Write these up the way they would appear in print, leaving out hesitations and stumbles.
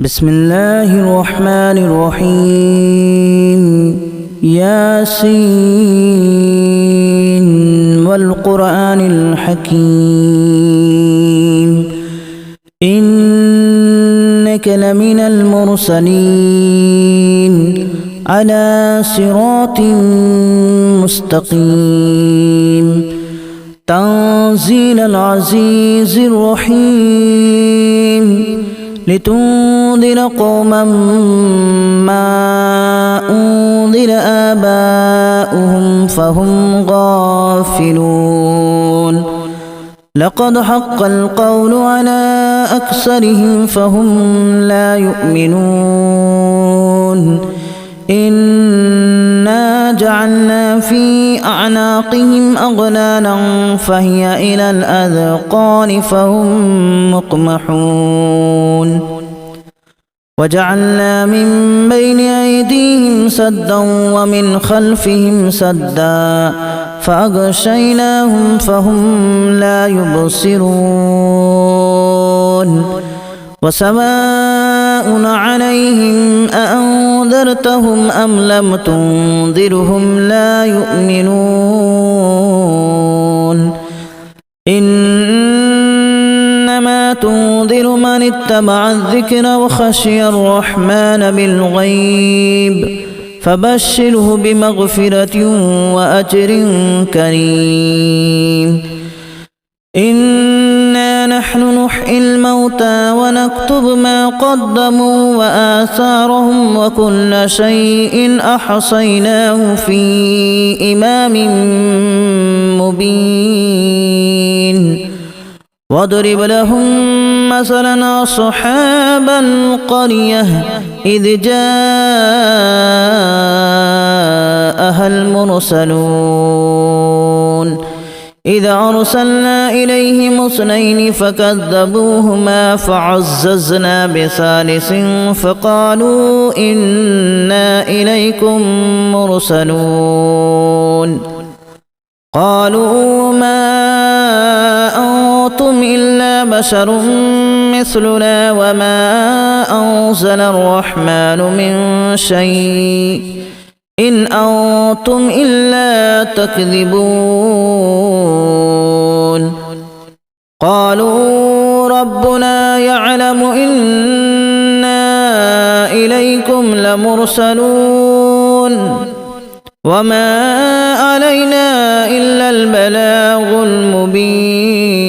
بسم الله الرحمن الرحيم ياسين والقرآن الحكيم إنك لمن المرسلين على صراط مستقيم تنزيل العزيز الرحيم لتنذر قوما ما أنذر آباؤهم فهم غافلون لقد حق القول على أكثرهم فهم لا يؤمنون إنا جعلنا في أعناقهم أغلالا فهي إلى الأذقان فهم مقمحون وجعلنا من بين أيديهم سدا ومن خلفهم سدا فأغشيناهم فهم لا يبصرون وسواء عليهم أأنذرتهم أم لم تنذرهم لا يؤمنون إنما تنذر من اتبع الذكر وخشي الرحمن بالغيب فبشره بمغفرة وأجر كريم إنا نحن نحيي الموتى ونكتب ما قدموا وآثارهم وكل شيء أحصيناه في إمام مبين واضرب لهم مثلا أصحاب القرية إذ جاءها المرسلون إذا أرسلنا إليهم اثنين فكذبوهما فعززنا بثالث فقالوا إنا إليكم مرسلون قالوا ما أنتم إلا بشر مثلنا وما أنزل الرحمن من شيء إن أنتم إلا تكذبون قالوا ربنا يعلم إنا إليكم لمرسلون وما علينا إلا البلاغ المبين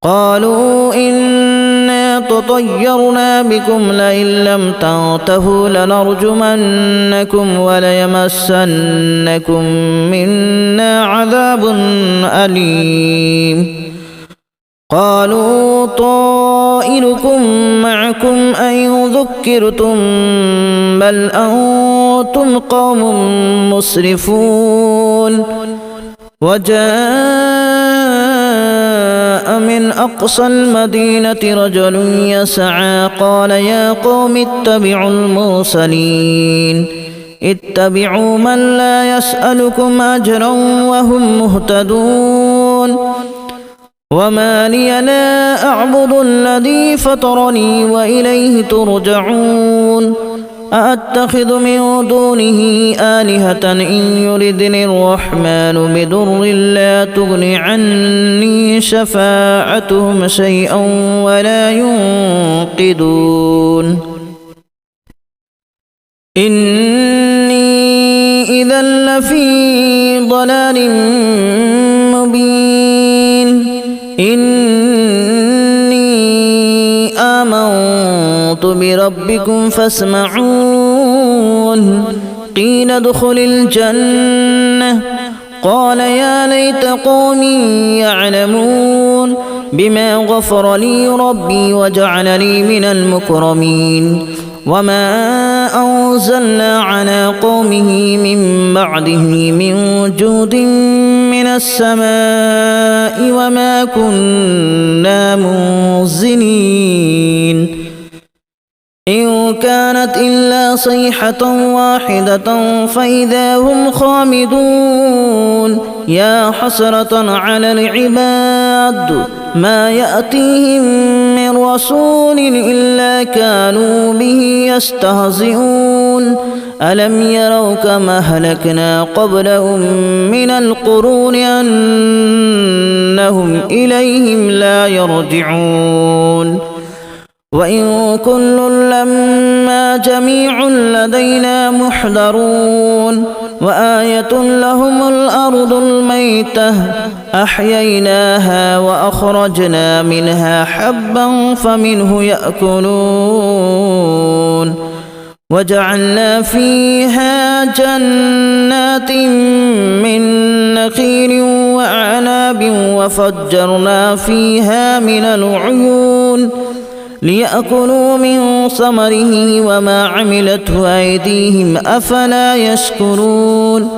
قالوا إنا تطيرنا بكم لئن لم تنتهوا لنرجمنكم وليمسنكم منا عذاب أليم قالوا طائركم معكم أن ذكرتم بل أنتم قوم مسرفون وجاء من أقصى المدينة رجل يسعى قال يا قوم اتبعوا المرسلين اتبعوا من لا يسألكم أجرا وهم مهتدون وما لي لا أعبد الذي فطرني وإليه ترجعون أأتخذ من دونه آلهة إن يردني الرحمن بضر لا تغن عني شفاعتهم شيئا ولا ينقذون إني إذا لفي ضلال مبين إني آمنت بربكم فاسمعون قيل ادخل الجنة قال يا ليت قومي يعلمون بما غفر لي ربي وجعلني من المكرمين وما أنزلنا على قومه من بعده من جود من السماء وما كنا منزلين إن كانت إلا صيحة واحدة فإذا هم خامدون يا حسرة على العباد ما يأتيهم من رسول إلا كانوا به يستهزئون ألم يروا كما أهلكنا قبلهم من القرون أنهم إليهم لا يرجعون وإن كل لما جميع لدينا محضرون وآية لهم الأرض الميتة أحييناها وأخرجنا منها حبا فمنه يأكلون وجعلنا فيها جنات من نخيل وأعناب وفجرنا فيها من العيون ليأكلوا من ثمره وما عملته أيديهم أفلا يشكرون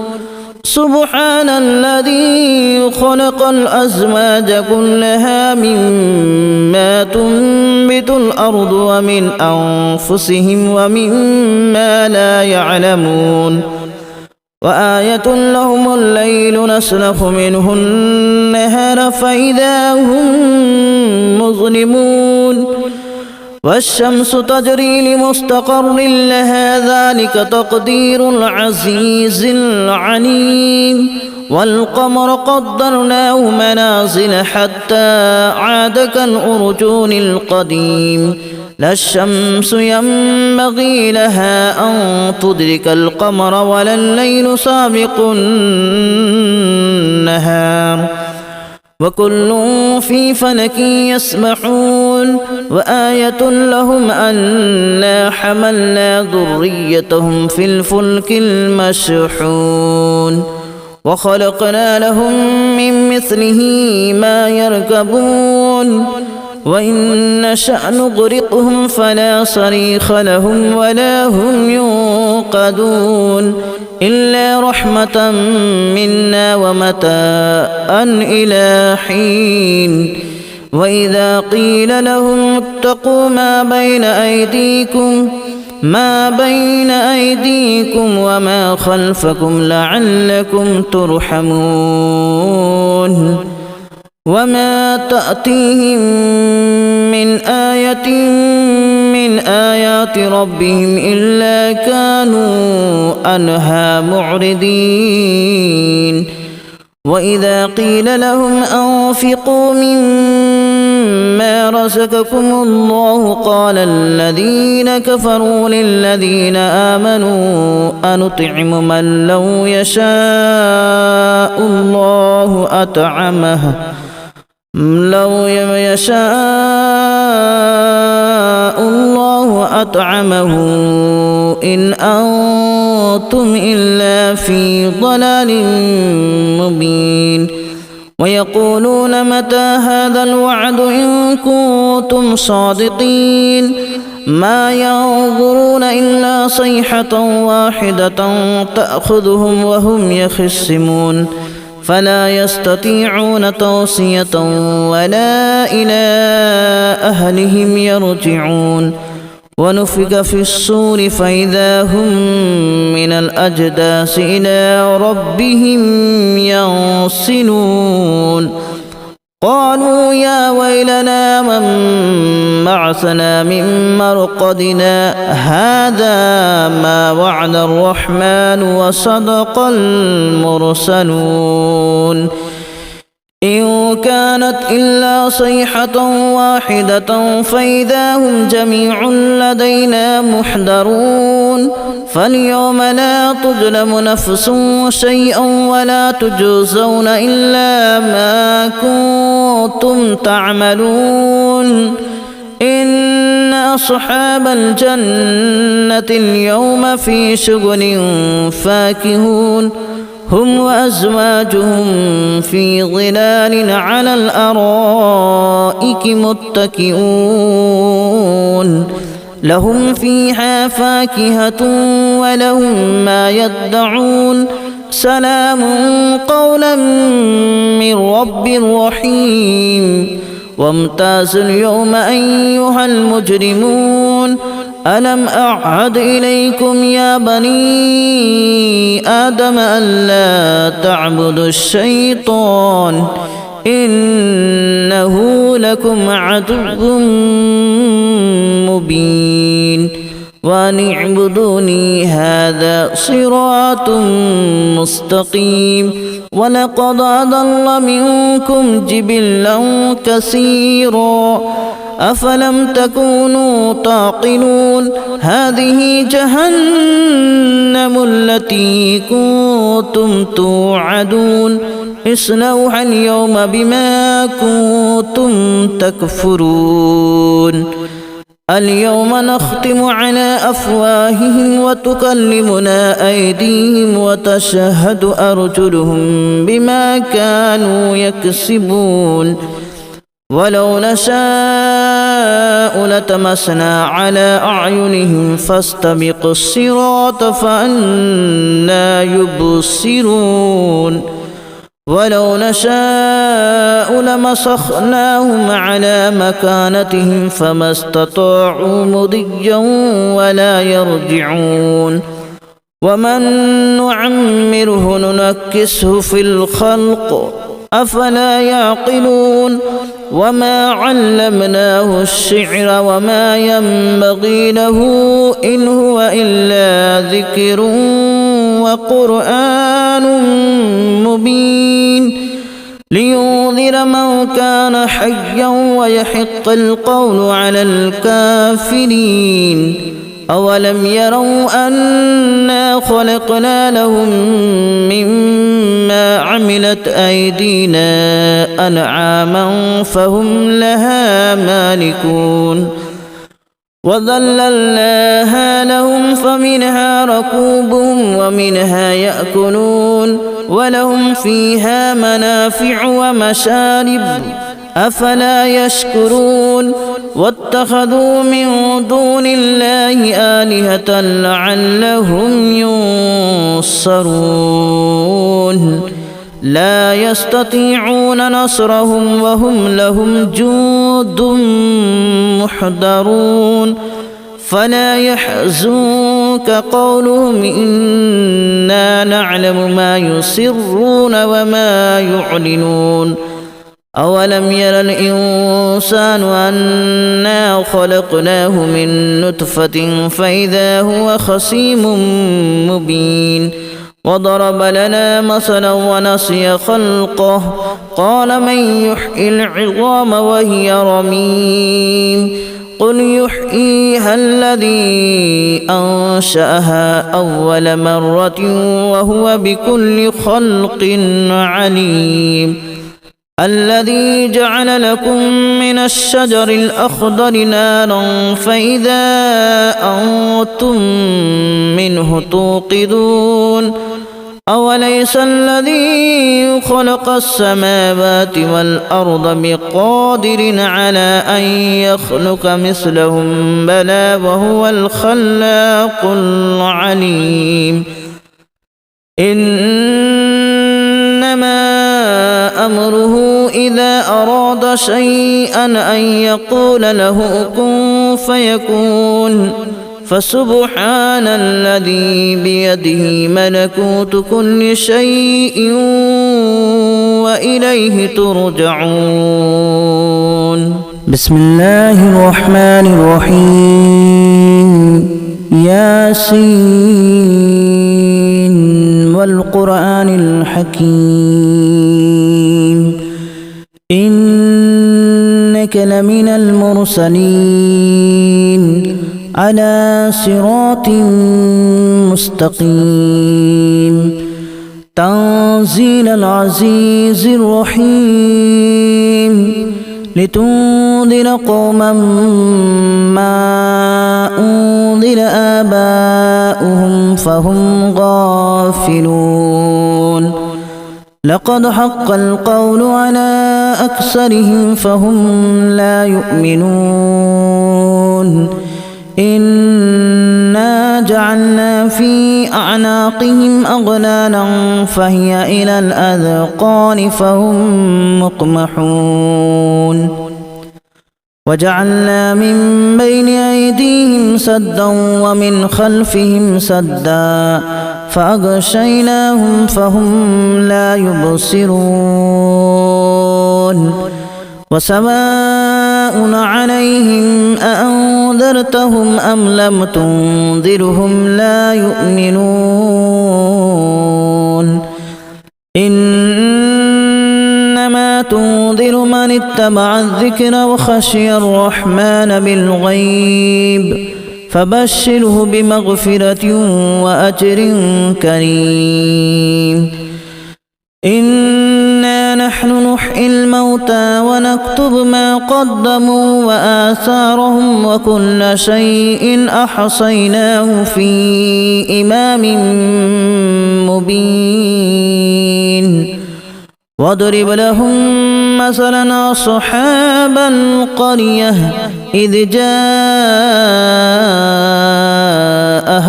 سبحان الذي خلق الأزواج كلها مما تنبت الأرض ومن أنفسهم ومما لا يعلمون وآية لهم الليل نسلخ منه النهار فإذا هم مظلمون والشمس تجري لمستقر لها ذلك تقدير العزيز العليم والقمر قدرناه منازل حتى عاد كالأرجون القديم لا الشمس ينبغي لها أن تدرك القمر ولا الليل سابق النهار وكل في فلك يسبحون وآية لهم أنا حملنا ذريتهم في الفلك المشحون وخلقنا لهم من مثله ما يركبون وإن نشأ نغرقهم فلا صريخ لهم ولا هم ينقذون إلا رحمة منا ومتاعا إلى حين وإذا قيل لهم اتقوا ما بين أيديكم وما خلفكم لعلكم ترحمون وما تأتيهم من آية من آيات ربهم إلا كانوا عنها معرضين وإذا قيل لهم أنفقوا مما رزقكم الله قال الذين كفروا للذين آمنوا أنطعم من لو يشاء الله أطعمه إن أنتم إلا في ضلال مبين ويقولون متى هذا الوعد إن كنتم صادقين ما ينظرون إلا صيحة واحدة تأخذهم وهم يخصمون فلا يستطيعون توصية ولا إلى أهلهم يرجعون ونفخ في الصور فإذا هم من الأجداث إلى ربهم ينسلون قالوا يا ويلنا من بعثنا من مرقدنا هذا ما وعد الرحمن وصدق المرسلون إن كانت إلا صيحة واحدة فإذا هم جميع لدينا محضرون فاليوم لا تظلم نفس شيئا ولا تجزون إلا ما كنتم تعملون إن أصحاب الجنة اليوم في شغل فاكهون هم وأزواجهم في ظلال على الأرائك متكئون لهم فيها فاكهة ولهم ما يدعون سلام قولا من رب رحيم وامتازوا اليوم أيها المجرمون ألم أعهد إليكم يا بني آدم ألا تعبدوا الشيطان إنه لكم عدو مبين وأن اعبدوني هذا صراط مستقيم ولقد أضل منكم جبلا كثيرا أفلم تكونوا تعقلون هذه جهنم التي كنتم توعدون اصلوها اليوم بما كنتم تكفرون اليوم نختم على أفواههم وتكلمنا أيديهم وتشهد أرجلهم بما كانوا يكسبون ولو نشاء لتمسنا على أعينهم فاستبقوا الصراط فأنى يبصرون ولو نشاء لمسخناهم على مكانتهم فما استطاعوا مضيا ولا يرجعون ومن نعمره ننكسه في الخلق أفلا يعقلون وما علمناه الشعر وما ينبغي له إن هو إلا ذكر وقرآن مبين لينذر من كان حيا ويحق القول على الكافرين أولم يروا أنا خلقنا لهم مما عملت أيدينا أنعاما فهم لها مالكون وذللناها لهم فمنها ركوبهم ومنها يأكلون ولهم فيها منافع ومشارب أفلا يشكرون واتخذوا من دون الله آلهة لعلهم ينصرون لا يستطيعون نصرهم وهم لهم جند محضرون فلا يحزنك قولهم إنا نعلم ما يسرون وما يعلنون أولم ير الإنسان أنا خلقناه من نطفة فإذا هو خصيم مبين وضرب لنا مثلا ونسي خلقه قال من يحيي العظام وهي رميم قل يحييها الذي أنشأها أول مرة وهو بكل خلق عليم الذي جعل لكم من الشجر الأخضر نارا فإذا أنتم منه توقدون أوليس الذي خلق السماوات والأرض بقادر على أن يخلق مثلهم بلى وهو الخلاق العليم إنما أمره إذا أراد شيئا أن يقول له كن فيكون فسبحان الذي بيده ملكوت كل شيء وإليه ترجعون بسم الله الرحمن الرحيم ياسين والقرآن الحكيم إنك لمن المرسلين على صراط مستقيم تنزيل العزيز الرحيم لتنذر قوما ما أنذر آباؤهم فهم غافلون لقد حق القول على أكثرهم فهم لا يؤمنون إنا جعلنا في أعناقهم أغلالا فهي إلى الأذقان فهم مقمحون وجعلنا من بين أيديهم سدا ومن خلفهم سدا فأغشيناهم فهم لا يبصرون وسواء عليهم أأنذرتهم أم لم تنذرهم لا يؤمنون إنما تنذر من اتبع الذكر وخشي الرحمن بالغيب فبشره بمغفرة وأجر كريم إنا نحن نحيي الموتى ونكتب ما قدموا وآثارهم وكل شيء أحصيناه في إمام مبين واضرب لهم مثلا أصحاب القرية إذ جاءها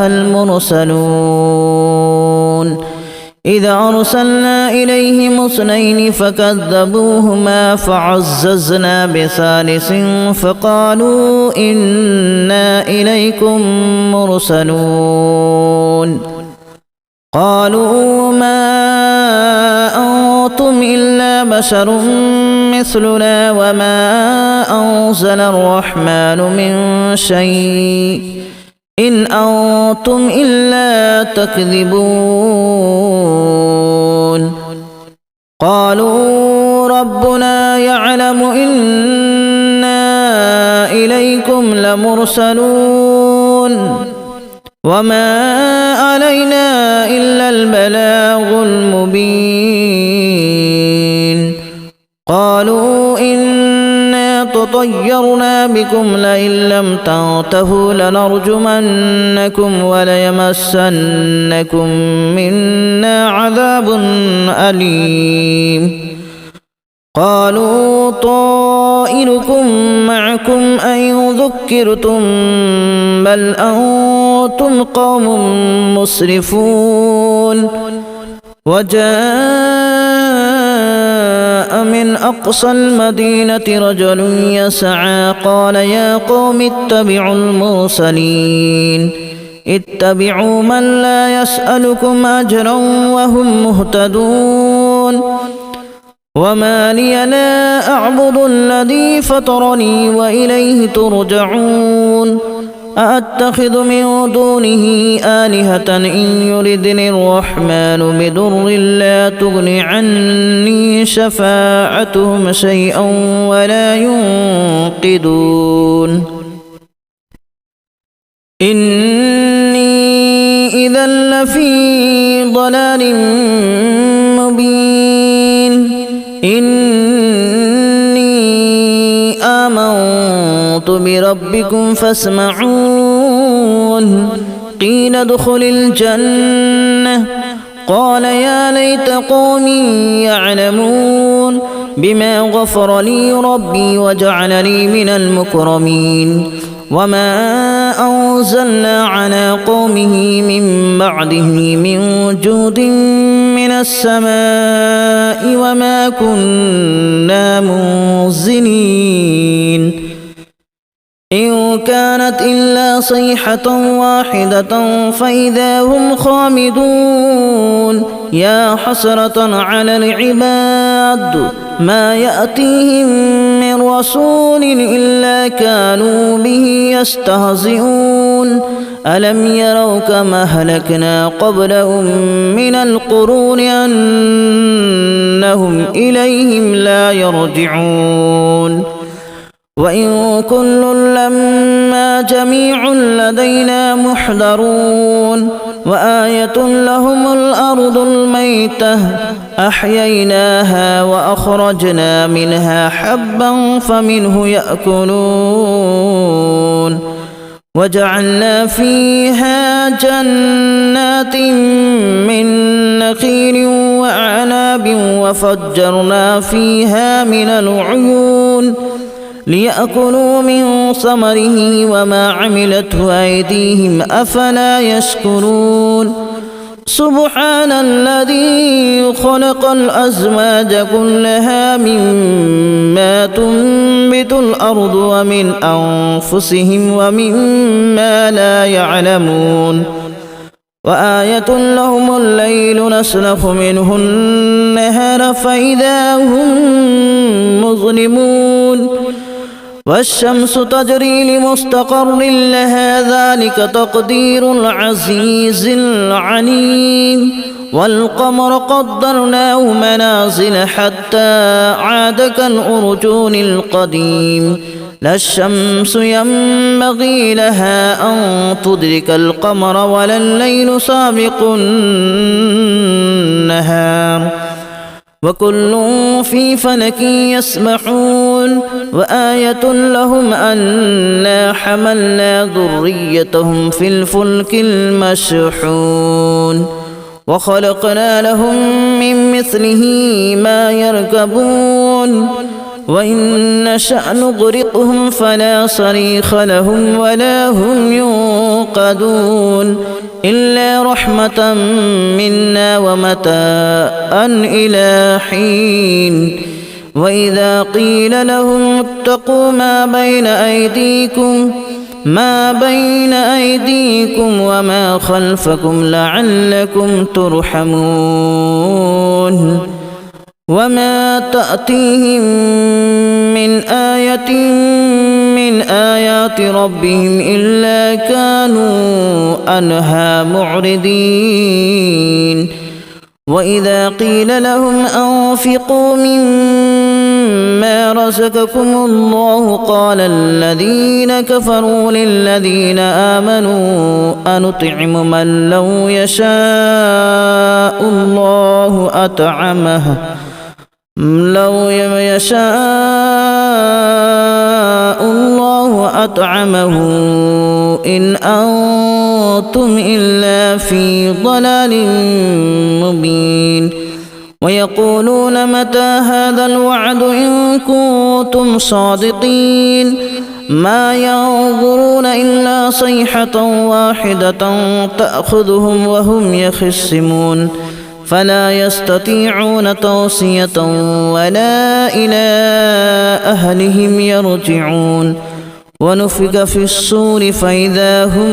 المرسلون إذ أرسلنا إليهم 2 فكذبوهما فعززنا بثالث فقالوا إنا إليكم مرسلون قالوا ما أنتم إلا بشر مثلنا وما أنزل الرحمن من شيء إن أنتم إلا تكذبون قالوا ربنا يعلم إنا إليكم لمرسلون وما علينا إلا البلاغ المبين قالوا إنا تطيرنا بكم لئن لم تنتهوا لنرجمنكم وليمسنكم منا عذاب أليم قالوا طائركم معكم أن ذكرتم بل أنتم قوم مسرفون وجاء من أقصى المدينة رجل يسعى قال يا قوم اتبعوا المرسلين اتبعوا من لا يسألكم أجرا وهم مهتدون وما لي لا أعبد الذي فطرني وإليه ترجعون أأتخذ من دونه آلهة إن يردني الرحمن بضر لا تغن عني شفاعتهم شيئا ولا ينقذون إني إذا لفي ضلال مبين إني آمنت بربكم فاسمعون قيل ادخل الجنة قال يا ليت قومي يعلمون بما غفر لي ربي وجعلني من المكرمين وما أنزلنا على قومه من بعده من جود من السماء وما كنا منزلين إن كانت إلا صيحة واحدة فإذا هم خامدون يا حسرة على العباد ما يأتيهم من رسول إلا كانوا به يستهزئون ألم يروا كما أهلكنا قبلهم من القرون أنهم إليهم لا يرجعون وإن كل لما جميع لدينا محضرون وآية لهم الأرض الميتة أحييناها وأخرجنا منها حبا فمنه يأكلون وجعلنا فيها جنات من نخيل وأعناب وفجرنا فيها من العيون ليأكلوا من ثمره وما عملته أيديهم أفلا يشكرون سبحان الذي خلق الأزواج كلها مما تنبت الأرض ومن أنفسهم ومما لا يعلمون وآية لهم الليل نسلخ منه النهار فإذا هم مظلمون والشمس تجري لمستقر لها ذلك تقدير العزيز العليم والقمر قدرناه منازل حتى عاد كالأرجون القديم لا الشمس ينبغي لها أن تدرك القمر ولا الليل سابق النهار وكل في فلك يسبحون وآية لهم أنا حملنا ذريتهم في الفلك المشحون وخلقنا لهم من مثله ما يركبون وإن نشأ نغرقهم فلا صريخ لهم ولا هم ينقذون إلا رحمة منا ومتاعا إلى حين وإذا قيل لهم اتقوا ما بين أيديكم وما خلفكم لعلكم ترحمون وما تأتيهم من آية من آيات ربهم إلا كانوا عنها معرضين وإذا قيل لهم أنفقوا مما رزقكم الله قال الذين كفروا للذين آمنوا أنطعم من لو يشاء الله أطعمه إن أنتم إلا في ضلال مبين ويقولون متى هذا الوعد إن كنتم صادقين ما ينظرون إلا صيحة واحدة تأخذهم وهم يخصمون فلا يستطيعون توصية ولا إلى أهلهم يرجعون ونفخ في الصور فإذا هم